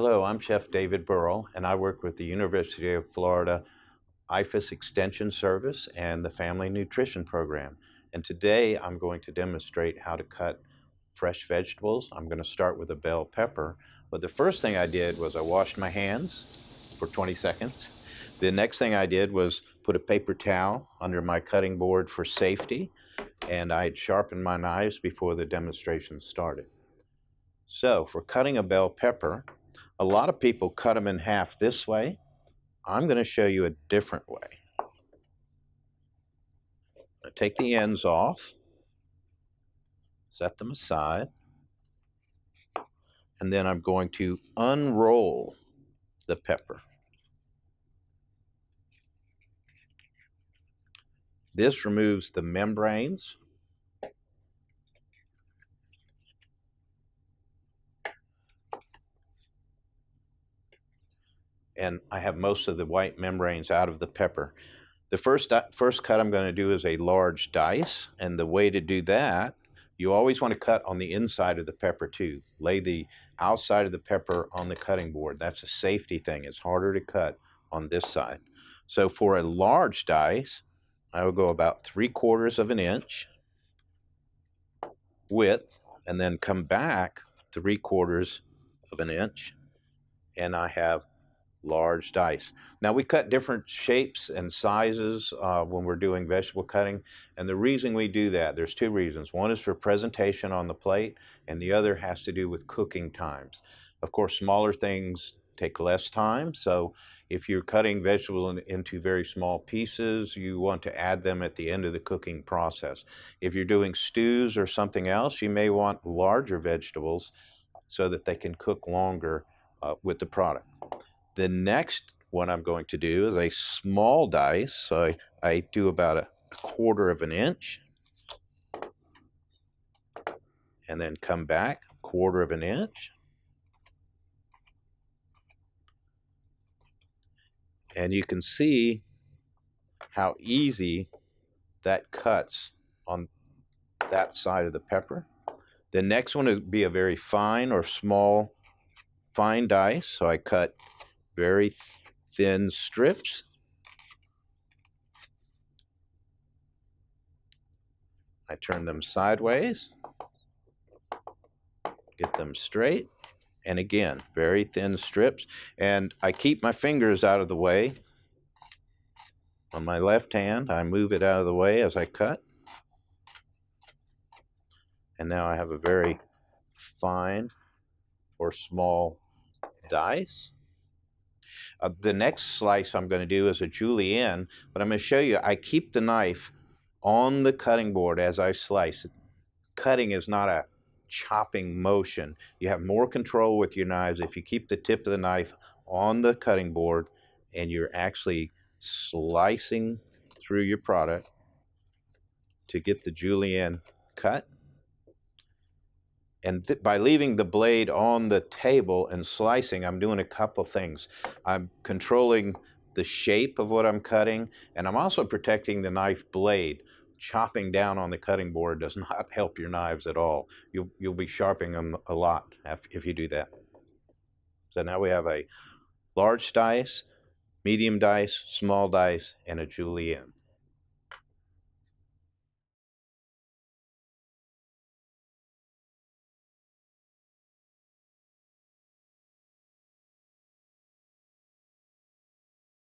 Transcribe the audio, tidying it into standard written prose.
Hello, I'm Chef David Bearl, and I work with the University of Florida IFAS Extension Service and the Family Nutrition Program. And today I'm going to demonstrate how to cut fresh vegetables. I'm going to start with a bell pepper, but the first thing I did was I washed my hands for 20 seconds. The next thing I did was put a paper towel under my cutting board for safety, and I had sharpened my knives before the demonstration started. So for cutting a bell pepper, a lot of people cut them in half this way. I'm going to show you a different way. I take the ends off, set them aside, and then I'm going to unroll the pepper. This removes the membranes. And I have most of the white membranes out of the pepper. The first cut I'm going to do is a large dice, and the way to do that, you always want to cut on the inside of the pepper too. Lay the outside of the pepper on the cutting board. That's a safety thing. It's harder to cut on this side. So for a large dice, I will go about 3/4 of an inch width, and then come back 3/4 of an inch, and I have large dice. Now we cut different shapes and sizes when we're doing vegetable cutting, and the reason we do that, there's two reasons. One is for presentation on the plate, and the other has to do with cooking times. Of course, smaller things take less time, so if you're cutting vegetables into very small pieces, you want to add them at the end of the cooking process. If you're doing stews or something else, you may want larger vegetables so that they can cook longer with the product. The next one I'm going to do is a small dice. So I do about a 1/4 of an inch, and then come back 1/4 of an inch. And you can see how easy that cuts on that side of the pepper. The next one would be a very fine or fine dice. So I cut very thin strips. I turn them sideways, get them straight, and again, very thin strips. And I keep my fingers out of the way. On my left hand, I move it out of the way as I cut. And now I have a very fine or small dice. The next slice I'm going to do is a julienne, but I'm going to show you, I keep the knife on the cutting board as I slice. Cutting is not a chopping motion. You have more control with your knives if you keep the tip of the knife on the cutting board and you're actually slicing through your product to get the julienne cut. And by leaving the blade on the table and slicing, I'm doing a couple things. I'm controlling the shape of what I'm cutting, and I'm also protecting the knife blade. Chopping down on the cutting board does not help your knives at all. You'll be sharpening them a lot if you do that. So now we have a large dice, medium dice, small dice, and a julienne.